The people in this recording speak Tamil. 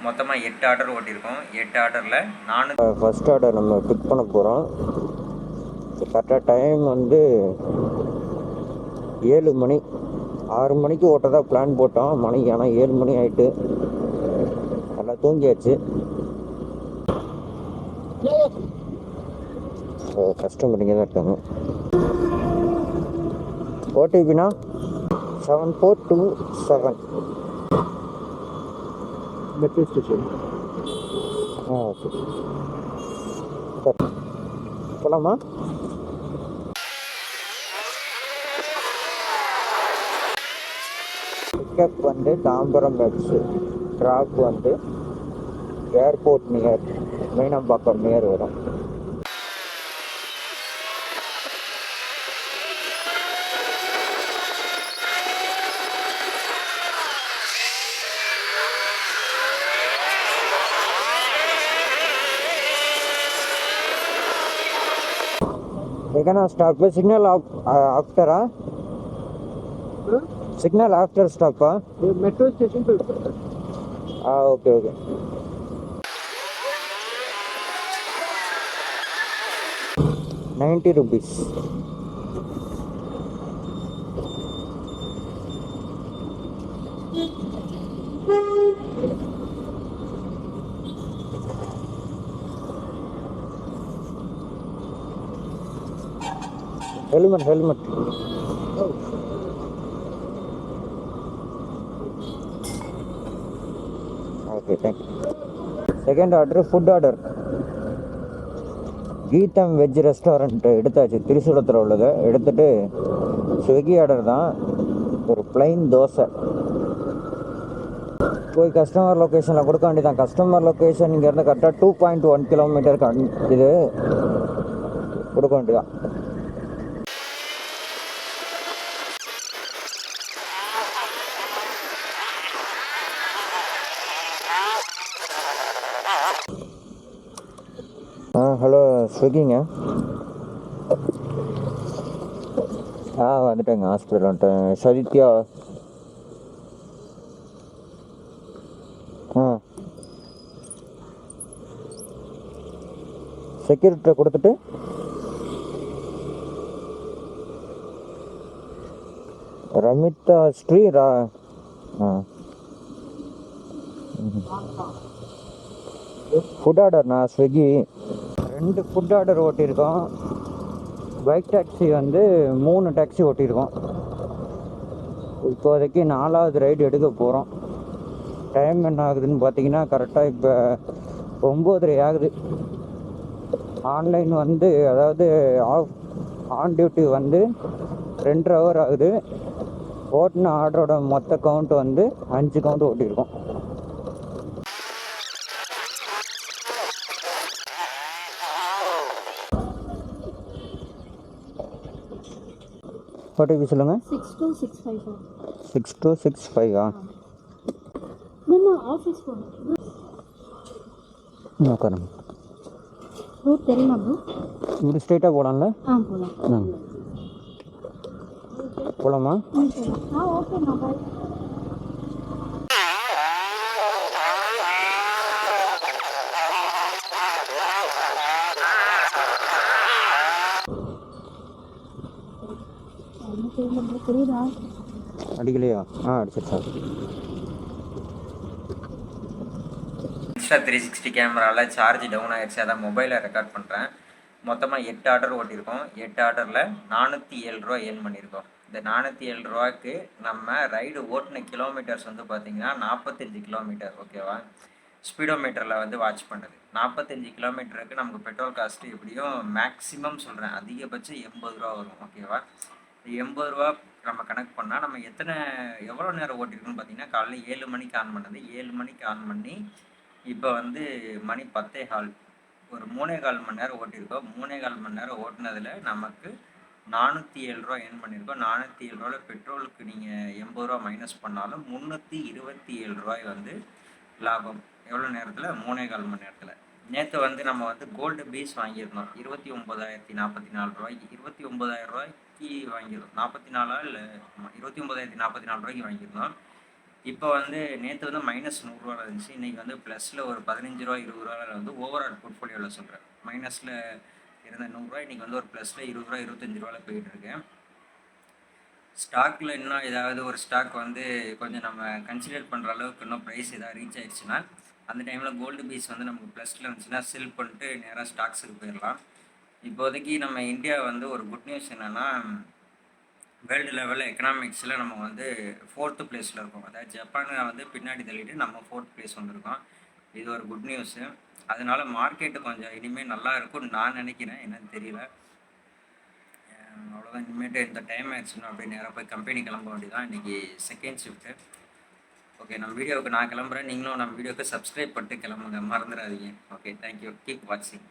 மொத்தமாக 8 ஆர்டர் ஓட்டியிருக்கோம். 8 ஆர்டரில் ஃபஸ்ட் ஆர்டர் நம்ம பிக் பண்ண போகிறோம். கரெக்டாக டைம் வந்து 7 மணி. 6 மணிக்கு ஓட்டதா பிளான் போட்டோம். மணிக்கு ஆனால் 7 மணி ஆகிட்டு நல்லா தூங்கியாச்சு. கஸ்டமர் இங்கே தான் இருக்காங்க. ஓடிபினா 7427 மெட்ரோ ஸ்டேஷன். ஓகே சார் போகலாமா? பிக்கப் வந்து தாம்பரம் பஸ், ட்ராப் வந்து ஏர்போர்ட் நியர் மீனம்பாக்கம் நியர் வரும். We're gonna stop the signal after signal after stop metro station पे okay 90 rupees. helmet okay thank you. Second order food order கீதம் வெஜ் ரெஸ்டாரண்ட் எடுத்தாச்சு. திருசூலத்தில் உள்ளது எடுத்துகிட்டு ஸ்விக்கி ஆர்டர் தான். ஒரு பிளைன் தோசை போய் கஸ்டமர் லொக்கேஷனில் கொடுக்க வேண்டியதான். கஸ்டமர் லொக்கேஷன் இங்கேருந்து கரெக்டாக 2.1 கிலோமீட்டர் இது கொடுக்க வேண்டியதான். ஹலோ ஸ்விக்கிங்க. வந்துட்டேங்க. ஹாஸ்பிட்டல் வந்துட்டேன். சதித்யா செக்யூரிட்டியை கொடுத்துட்டு ரமிதா ஸ்ரீ ஃபுட் ஆர்டர்ண்ணா ஸ்விக்கி. 2 ஃபுட் ஆர்டர் ஓட்டியிருக்கோம். பைக் டாக்ஸி வந்து 3 டாக்ஸி ஓட்டியிருக்கோம். இப்போதைக்கு 4வது ரைடு எடுக்க போகிறோம். டைம் என்ன ஆகுதுன்னு பார்த்தீங்கன்னா கரெக்டாக இப்போ 9:30 ஆகுது. ஆன்லைன் வந்து அதாவது ஆன் டியூட்டி வந்து 2.5 ஹவர் ஆகுது. ஓட்டின ஆர்டரோட மொத்த கவுண்ட் வந்து 5 கவுண்ட் ஓட்டியிருக்கோம். ஓடிபி சொல்லுங்கள். 6265. 6265 ஆஃபீஸ் போகணும். உட்காருங்க. ரூட் தெரியுமா ப்ரோ? இப்படி ஸ்ட்ரைட்டாக போகலாம்ல? போகலாம். போகலாமா? ஓகேண்ணா பாய். புரியுதா? அடிக்கலையா? அடிச்சிட்டு சார். இன்ஸ்டா 360 கேமராவில் சார்ஜ் டவுன் ஆகிடுச்சு. அதான் மொபைலில் ரெக்கார்ட் பண்ணுறேன். மொத்தமாக 8 ஆர்டர் ஓட்டியிருக்கோம். 8 ஆர்டரில் 407 ரூபா ஏர்ன் பண்ணியிருக்கோம். இந்த 407 ரூபாய்க்கு நம்ம ரைடு ஓட்டின கிலோமீட்டர்ஸ் வந்து பார்த்திங்கன்னா 45 கிலோமீட்டர். ஓகேவா? ஸ்பீடோமீட்டரில் வந்து வாட்ச் பண்ணுது. 45 கிலோமீட்டருக்கு நமக்கு பெட்ரோல் காஸ்ட்டு எப்படியும் மேக்ஸிமம் சொல்கிறேன் அதிகபட்சம் 80 ரூபா வரும். ஓகேவா? 80 ரூபா நம்ம கணக்கு பண்ணால் நம்ம எவ்வளோ நேரம் ஓட்டிருக்கோன்னு பார்த்தீங்கன்னா காலையில் 7 மணிக்கு ஆன் பண்ணது. 7 மணிக்கு ஆன் பண்ணி இப்போ வந்து மணி 10:15. ஒரு 3.25 மணி நேரம் ஓட்டியிருக்கோம். 3.25 மணி நேரம் ஓட்டினதில் நமக்கு 407 ரூபா ஏர்ன் பண்ணியிருக்கோம். 407 ரூபாயில் பெட்ரோலுக்கு நீங்கள் 80 ரூபா மைனஸ் பண்ணாலும் 327 ரூபாய் வந்து லாபம். எவ்வளோ நேரத்தில்? 3.25 மணி நேரத்தில். நேற்று வந்து நம்ம வந்து கோல்டு பீஸ் வாங்கியிருந்தோம் 29,044 ரூபாய்க்கு. 29,000 ரூபாய்க்கு வாங்கியிருந்தோம். 44 இல்லை 29,044 ரூபாய்க்கு வாங்கியிருந்தோம். இப்போ வந்து நேற்று வந்து -100 இருந்துச்சு. இன்றைக்கி வந்து ப்ளஸில் ஒரு 15 ரூபா 20 ரூபாவில் வந்து ஓவரால் போர்ட்ஃபோலியோவில் சொல்கிறேன். மைனஸில் இருந்த 100 இன்றைக்கி வந்து ஒரு ப்ளஸில் 20 ரூபா 25 ரூபாவில் போயிட்டுருக்கேன். ஸ்டாக்கில் இன்னும் ஏதாவது ஒரு ஸ்டாக் வந்து கொஞ்சம் நம்ம கன்சிடர் பண்ணுற அளவுக்கு இன்னும் ப்ரைஸ் ஏதாவது ரீச் ஆயிடுச்சுன்னா அந்த டைமில் கோல்டு பீஸ் வந்து நமக்கு ப்ளஸில் இருந்துச்சுன்னா செல் பண்ணிட்டு நேராக ஸ்டாக்ஸுக்கு போயிடலாம். இப்போதைக்கு நம்ம இந்தியா வந்து ஒரு குட் நியூஸ் என்னென்னா, வேர்ல்டு லெவலில் எக்கனாமிக்ஸில் நம்ம வந்து 4th பிளேஸில் இருக்கோம். அதாவது ஜப்பானை வந்து பின்னாடி தள்ளிட்டு நம்ம 4th பிளேஸ் வந்திருக்கோம். இது ஒரு குட் நியூஸு. அதனால மார்க்கெட்டு கொஞ்சம் இனிமேல் நல்லா இருக்கும்னு நான் நினைக்கிறேன், என்னன்னு தெரியல. அவ்வளோதான். இனிமேட்டு இந்த டைம் ஆயிடுச்சுன்னா அப்படியே நேராக போய் கம்பெனி கிளம்ப வேண்டியதான். இன்றைக்கி செகண்ட் ஷிஃப்ட்டு. ஓகே, நம்ம வீடியோவுக்கு நான் கிளம்புறேன். நீங்களும் நம்ம வீடியோவுக்கு சப்ஸ்கிரைப் பண்ணிட்டு கிளம்புங்க, மறந்துடாதீங்க. Okay, thank you. கீப் வாட்சிங்.